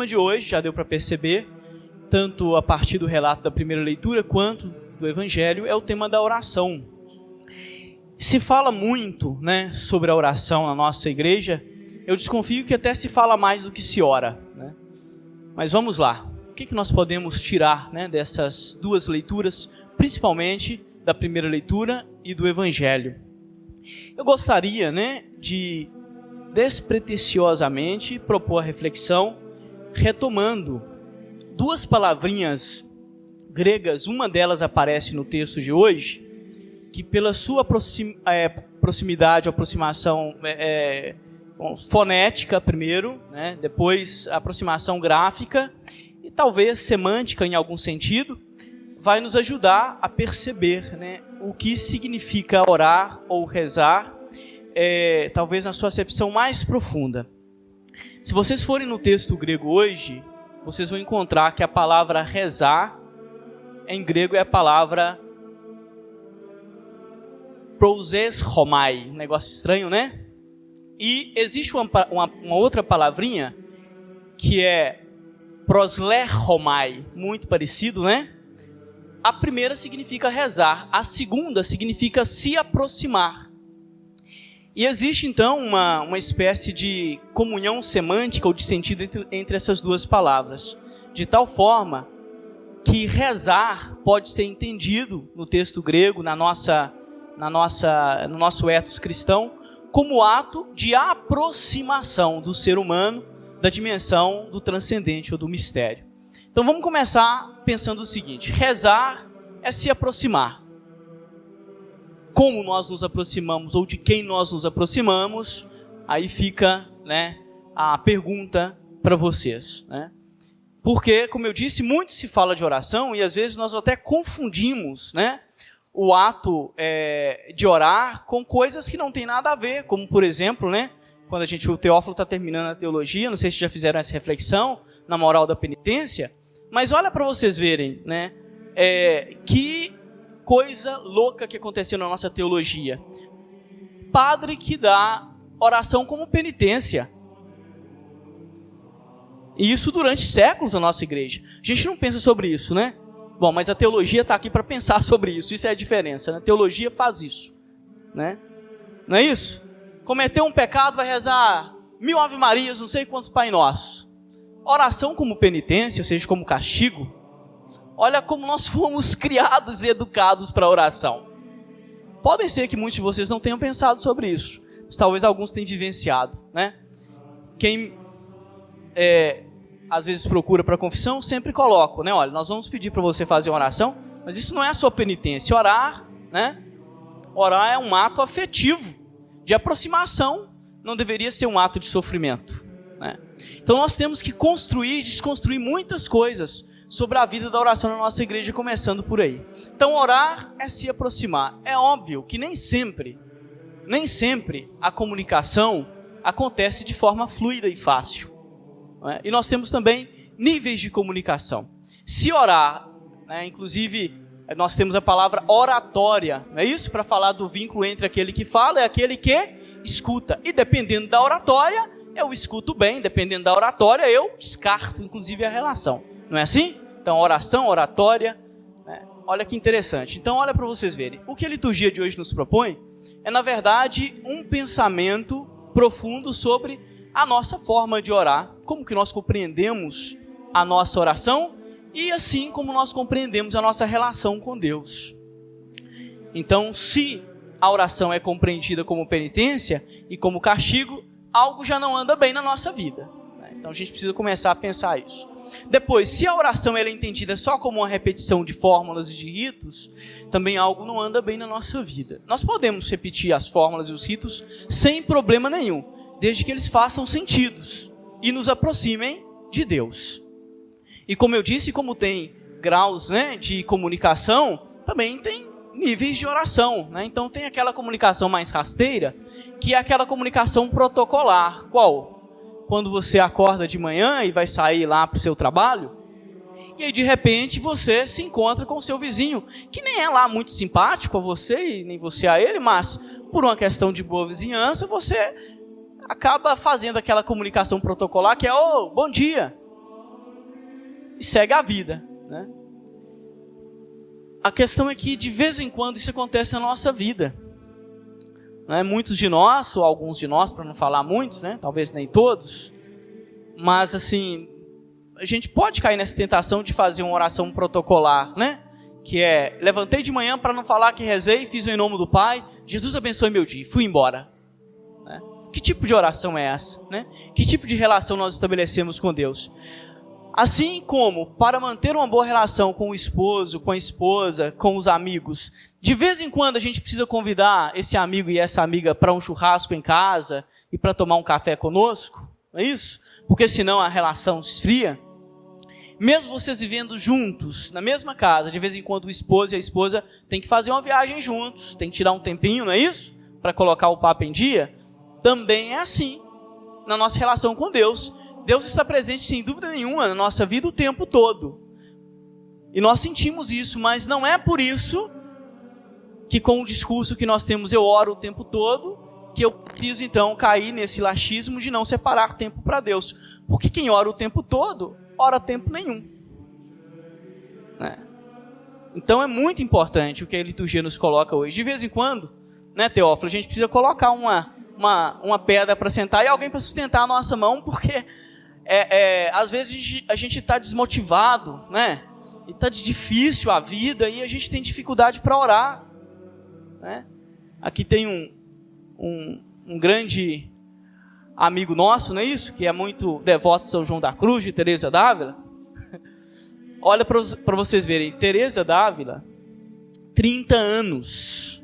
tema de hoje, já deu para perceber, tanto a partir do relato da primeira leitura quanto do Evangelho, é o tema da oração. Se fala muito, sobre a oração na nossa igreja. Eu desconfio que até se fala mais do que se ora, Mas vamos lá. O que nós podemos tirar, dessas duas leituras, principalmente da primeira leitura e do Evangelho? Eu gostaria, de despretensiosamente propor a reflexão, retomando duas palavrinhas gregas. Uma delas aparece no texto de hoje, que pela sua proximidade, aproximação fonética primeiro, depois aproximação gráfica e talvez semântica em algum sentido, vai nos ajudar a perceber, o que significa orar ou rezar, talvez na sua acepção mais profunda. Se vocês forem no texto grego hoje, vocês vão encontrar que a palavra rezar em grego é a palavra prosesromai, um negócio estranho, E existe uma outra palavrinha que é prosleromai, muito parecido, A primeira significa rezar, a segunda significa se aproximar. E existe então uma espécie de comunhão semântica ou de sentido entre essas duas palavras, de tal forma que rezar pode ser entendido no texto grego, no nosso ethos cristão, como ato de aproximação do ser humano da dimensão do transcendente ou do mistério. Então vamos começar pensando o seguinte: rezar é se aproximar. Como nós nos aproximamos ou de quem nós nos aproximamos, aí fica a pergunta para vocês. Porque, como eu disse, muito se fala de oração e às vezes nós até confundimos o ato de orar com coisas que não tem nada a ver, como por exemplo, quando o Teófilo está terminando a teologia, não sei se já fizeram essa reflexão na moral da penitência, mas olha para vocês verem, que coisa louca que aconteceu na nossa teologia. Padre que dá oração como penitência. E isso durante séculos na nossa igreja. A gente não pensa sobre isso, Bom, mas a teologia está aqui para pensar sobre isso. Isso é a diferença, A teologia faz isso, Não é isso? Cometeu um pecado, vai rezar 1000 Ave Marias, não sei quantos Pai Nossos. Oração como penitência, ou seja, como castigo. Olha como nós fomos criados e educados para a oração. Podem ser que muitos de vocês não tenham pensado sobre isso, mas talvez alguns tenham vivenciado, Quem às vezes procura para a confissão, sempre coloco, olha, nós vamos pedir para você fazer uma oração, mas isso não é a sua penitência. Orar, Orar é um ato afetivo, de aproximação, não deveria ser um ato de sofrimento, Então nós temos que construir e desconstruir muitas coisas sobre a vida da oração na nossa igreja, começando por aí. Então orar é se aproximar. É óbvio que nem sempre a comunicação acontece de forma fluida e fácil. E nós temos também níveis de comunicação. Se orar, inclusive nós temos a palavra oratória, não é isso? Para falar do vínculo entre aquele que fala e aquele que escuta. E dependendo da oratória, eu escuto bem, dependendo da oratória, eu descarto inclusive a relação. Não é assim? Então oração, oratória, olha que interessante. Então olha para vocês verem. O que a liturgia de hoje nos propõe é, na verdade, um pensamento profundo sobre a nossa forma de orar, como que nós compreendemos a nossa oração e assim como nós compreendemos a nossa relação com Deus. Então, se a oração é compreendida como penitência e como castigo, algo já não anda bem na nossa vida. Então a gente precisa começar a pensar isso. Depois, se a oração ela é entendida só como uma repetição de fórmulas e de ritos, também algo não anda bem na nossa vida. Nós podemos repetir as fórmulas e os ritos sem problema nenhum, desde que eles façam sentidos e nos aproximem de Deus. E como eu disse, como tem graus de comunicação, também tem níveis de oração. Então tem aquela comunicação mais rasteira, que é aquela comunicação protocolar. Qual? Quando você acorda de manhã e vai sair lá para o seu trabalho, e aí de repente você se encontra com o seu vizinho, que nem é lá muito simpático a você e nem você a ele, mas por uma questão de boa vizinhança, você acaba fazendo aquela comunicação protocolar que é: bom dia. e segue a vida, né? A questão é que de vez em quando isso acontece na nossa vida, né? Muitos de nós, ou alguns de nós, para não falar muitos, né? Talvez nem todos, mas assim, a gente pode cair nessa tentação de fazer uma oração protocolar, né? Que é, levantei de manhã para não falar que rezei, fiz em nome do Pai, Jesus abençoe meu dia, fui embora. Né? Que tipo de oração é essa? Né? Que tipo de relação nós estabelecemos com Deus? Assim como, para manter uma boa relação com o esposo, com a esposa, com os amigos, de vez em quando a gente precisa convidar esse amigo e essa amiga para um churrasco em casa e para tomar um café conosco, não é isso? Porque senão a relação esfria. Mesmo vocês vivendo juntos, na mesma casa, de vez em quando o esposo e a esposa têm que fazer uma viagem juntos, tem que tirar um tempinho, não é isso? Para colocar o papo em dia. Também é assim na nossa relação com Deus. Deus está presente, sem dúvida nenhuma, na nossa vida o tempo todo. E nós sentimos isso, mas não é por isso que com o discurso que nós temos, eu oro o tempo todo, que eu preciso então cair nesse laxismo de não separar tempo para Deus. Porque quem ora o tempo todo, ora tempo nenhum. Né? Então é muito importante o que a liturgia nos coloca hoje. De vez em quando, né, Teófilo, a gente precisa colocar uma pedra para sentar e alguém para sustentar a nossa mão, porque às vezes a gente está desmotivado, né? E está difícil a vida e a gente tem dificuldade para orar. Né? Aqui tem um grande amigo nosso, não é isso? Que é muito devoto de São João da Cruz, de Teresa d'Ávila. Olha para vocês verem, Teresa d'Ávila, 30 anos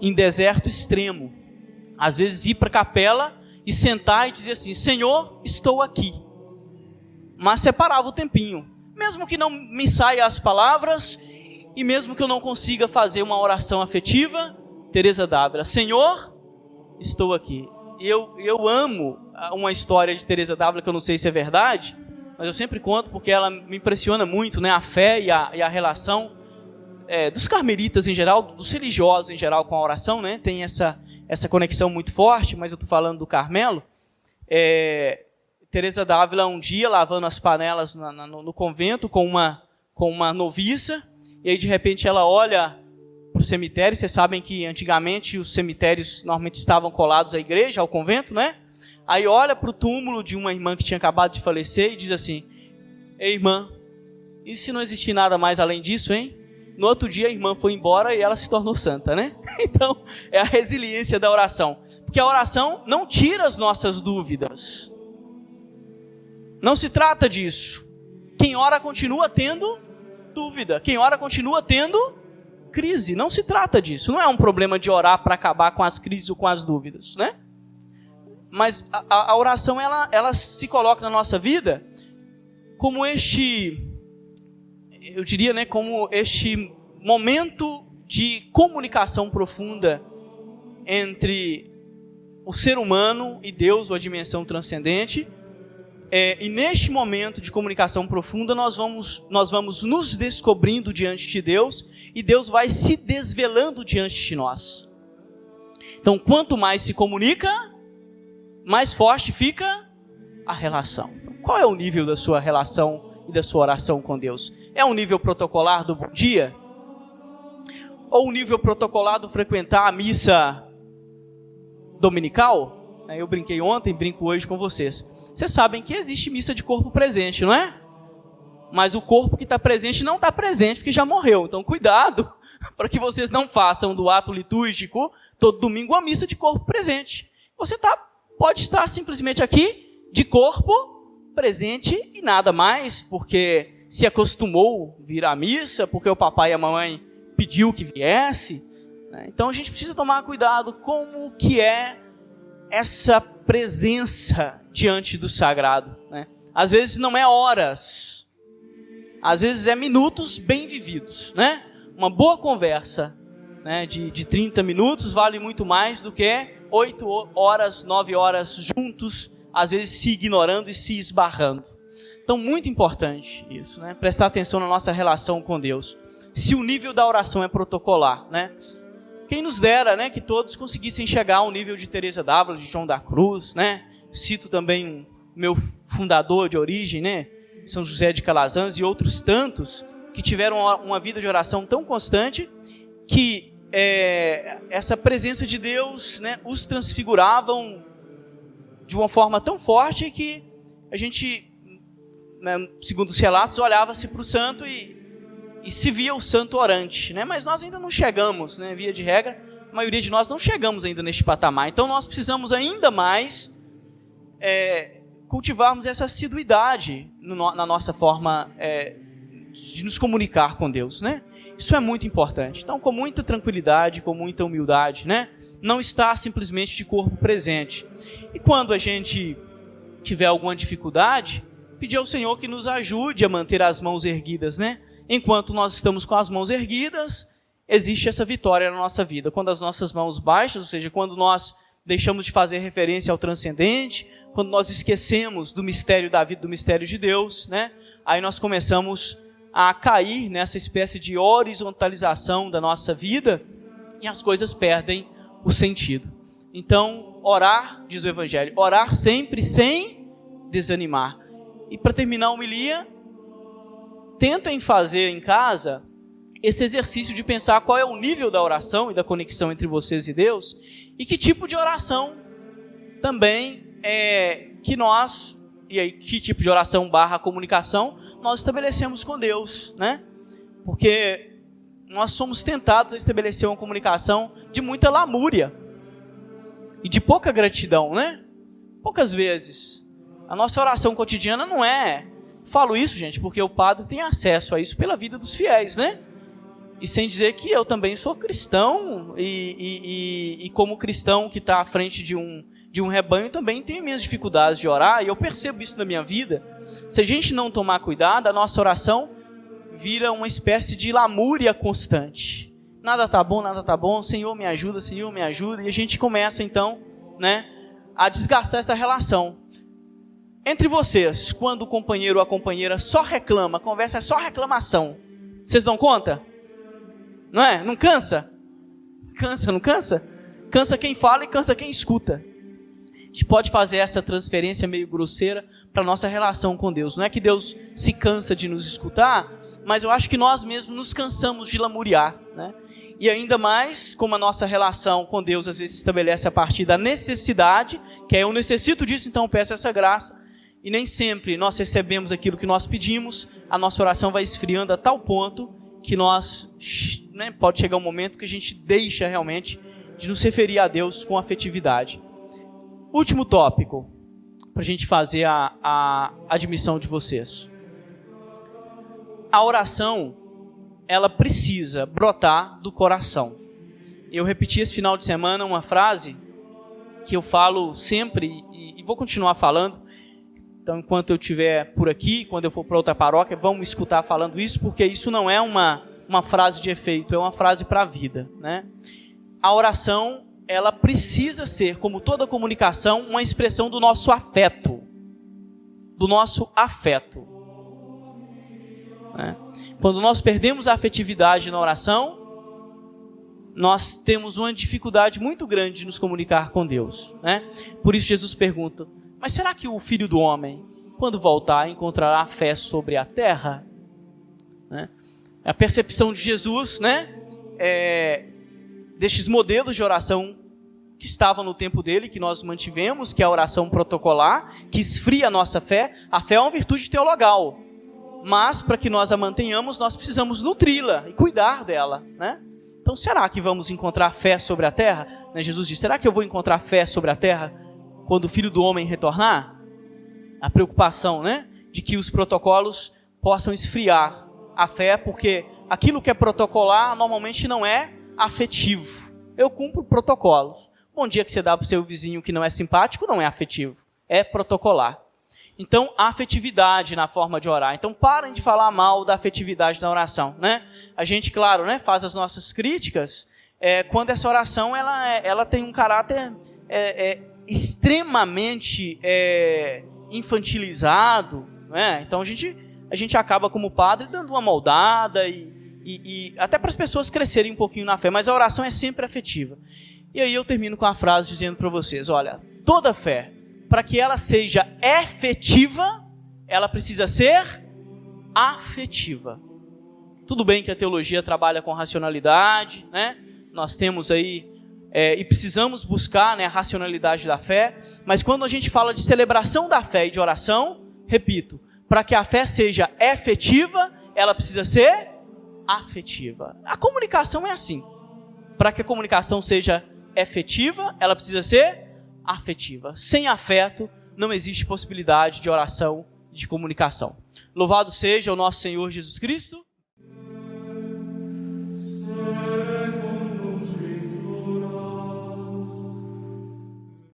em deserto extremo. Às vezes ir para a capela e sentar e dizer assim, Senhor, estou aqui. Mas separava o tempinho. Mesmo que não me saia as palavras e mesmo que eu não consiga fazer uma oração afetiva, Teresa d'Ávila, Senhor, estou aqui. Eu amo uma história de Teresa d'Ávila que eu não sei se é verdade, mas eu sempre conto porque ela me impressiona muito, né? A fé e a relação dos carmelitas em geral, dos religiosos em geral com a oração, né? Tem essa conexão muito forte, mas eu estou falando do Carmelo. Teresa d'Ávila um dia lavando as panelas no convento com uma noviça, e aí de repente ela olha para o cemitério. Vocês sabem que antigamente os cemitérios normalmente estavam colados à igreja, ao convento, né? Aí olha para o túmulo de uma irmã que tinha acabado de falecer e diz assim, ei irmã, e se não existir nada mais além disso, hein? No outro dia a irmã foi embora e ela se tornou santa, né? Então é a resiliência da oração, porque a oração não tira as nossas dúvidas, não se trata disso. Quem ora continua tendo dúvida, quem ora continua tendo crise, não se trata disso. Não é um problema de orar para acabar com as crises ou com as dúvidas, né? Mas a oração ela se coloca na nossa vida como eu diria, né, como este momento de comunicação profunda entre o ser humano e Deus, ou a dimensão transcendente. E neste momento de comunicação profunda nós vamos nos descobrindo diante de Deus e Deus vai se desvelando diante de nós. Então quanto mais se comunica, mais forte fica a relação. Então, qual é o nível da sua relação e da sua oração com Deus? É um nível protocolar do bom dia? Ou um nível protocolar do frequentar a missa dominical? Eu brinquei ontem, brinco hoje com vocês. Vocês sabem que existe missa de corpo presente, não é? Mas o corpo que está presente não está presente porque já morreu. Então cuidado para que vocês não façam do ato litúrgico todo domingo a missa de corpo presente. Você pode estar simplesmente aqui de corpo presente e nada mais, porque se acostumou a vir à missa, porque o papai e a mamãe pediu que viesse. Então a gente precisa tomar cuidado como que é essa presença diante do sagrado, né? Às vezes não é horas, às vezes é minutos bem vividos, né? Uma boa conversa, né, de 30 minutos vale muito mais do que 8 horas, 9 horas juntos, às vezes se ignorando e se esbarrando. Então muito importante isso, né? Prestar atenção na nossa relação com Deus. Se o nível da oração é protocolar, né? Quem nos dera, né, que todos conseguissem chegar ao nível de Teresa d'Ávila, de João da Cruz, né? Cito também o meu fundador de origem, né? São José de Calazans e outros tantos que tiveram uma vida de oração tão constante que essa presença de Deus, né, os transfiguravam de uma forma tão forte que a gente, né, segundo os relatos, olhava-se para o santo e se via o santo orante, né? Mas nós ainda não chegamos, né? Via de regra, a maioria de nós não chegamos ainda neste patamar. Então nós precisamos ainda mais cultivarmos essa assiduidade na nossa forma de nos comunicar com Deus, né? Isso é muito importante. Então, com muita tranquilidade, com muita humildade, né? Não estar simplesmente de corpo presente. E quando a gente tiver alguma dificuldade, pedir ao Senhor que nos ajude a manter as mãos erguidas, né? Enquanto nós estamos com as mãos erguidas, existe essa vitória na nossa vida. Quando as nossas mãos baixas, ou seja, quando nós deixamos de fazer referência ao transcendente, quando nós esquecemos do mistério da vida, do mistério de Deus, né? Aí nós começamos a cair nessa espécie de horizontalização da nossa vida e as coisas perdem o sentido. Então, orar, diz o Evangelho, orar sempre sem desanimar. E para terminar a homilia, tentem fazer em casa esse exercício de pensar qual é o nível da oração e da conexão entre vocês e Deus e que tipo de oração também que nós, e aí que tipo de oração / comunicação nós estabelecemos com Deus, né? Porque nós somos tentados a estabelecer uma comunicação de muita lamúria e de pouca gratidão, né? Poucas vezes. A nossa oração cotidiana não é... Falo isso, gente, porque o padre tem acesso a isso pela vida dos fiéis, né? E sem dizer que eu também sou cristão e como cristão que está à frente de um rebanho também tenho minhas dificuldades de orar e eu percebo isso na minha vida. Se a gente não tomar cuidado, a nossa oração vira uma espécie de lamúria constante. Nada tá bom, Senhor me ajuda, e a gente começa então, né, a desgastar essa relação. Entre vocês, quando o companheiro ou a companheira só reclama, a conversa é só reclamação, vocês dão conta? Não é? Não cansa? Cansa, não cansa? Cansa quem fala e cansa quem escuta. A gente pode fazer essa transferência meio grosseira para a nossa relação com Deus. Não é que Deus se cansa de nos escutar, mas eu acho que nós mesmos nos cansamos de lamuriar, né? E ainda mais, como a nossa relação com Deus às vezes se estabelece a partir da necessidade, que é eu necessito disso, então eu peço essa graça. E nem sempre nós recebemos aquilo que nós pedimos, a nossa oração vai esfriando a tal ponto que nós, né, pode chegar um momento que a gente deixa realmente de nos referir a Deus com afetividade. Último tópico, para a gente fazer a admissão de vocês. A oração, ela precisa brotar do coração. Eu repeti esse final de semana uma frase que eu falo sempre e vou continuar falando. Então, enquanto eu estiver por aqui, quando eu for para outra paróquia, vamos escutar falando isso, porque isso não é uma frase de efeito, é uma frase para a vida, né? A oração, ela precisa ser, como toda comunicação, uma expressão do nosso afeto. Do nosso afeto. Né? Quando nós perdemos a afetividade na oração, nós temos uma dificuldade muito grande de nos comunicar com Deus, né? Por isso Jesus pergunta, mas será que o Filho do Homem, quando voltar, encontrará fé sobre a terra? Né? A percepção de Jesus, né, destes modelos de oração que estavam no tempo dele, que nós mantivemos, que é a oração protocolar, que esfria a nossa fé. A fé é uma virtude teologal, mas para que nós a mantenhamos, nós precisamos nutri-la e cuidar dela, né? Então, será que vamos encontrar fé sobre a terra? Né, Jesus disse, será que eu vou encontrar fé sobre a terra quando o Filho do Homem retornar? A preocupação, né, de que os protocolos possam esfriar a fé, porque aquilo que é protocolar normalmente não é afetivo. Eu cumpro protocolos. Bom dia que você dá para o seu vizinho que não é simpático não é afetivo, é protocolar. Então, a afetividade na forma de orar. Então, parem de falar mal da afetividade da oração, né? A gente, claro, né, faz as nossas críticas quando essa oração ela tem um caráter extremamente infantilizado, né? Então, a gente acaba, como padre, dando uma moldada e até para as pessoas crescerem um pouquinho na fé. Mas a oração é sempre afetiva. E aí eu termino com a frase dizendo para vocês, olha, toda fé, para que ela seja efetiva, ela precisa ser afetiva. Tudo bem que a teologia trabalha com racionalidade, né? Nós temos aí, e precisamos buscar, né, a racionalidade da fé, mas quando a gente fala de celebração da fé e de oração, repito, para que a fé seja efetiva, ela precisa ser afetiva. A comunicação é assim. Para que a comunicação seja efetiva, ela precisa ser afetiva. Sem afeto, não existe possibilidade de oração e de comunicação. Louvado seja o nosso Senhor Jesus Cristo.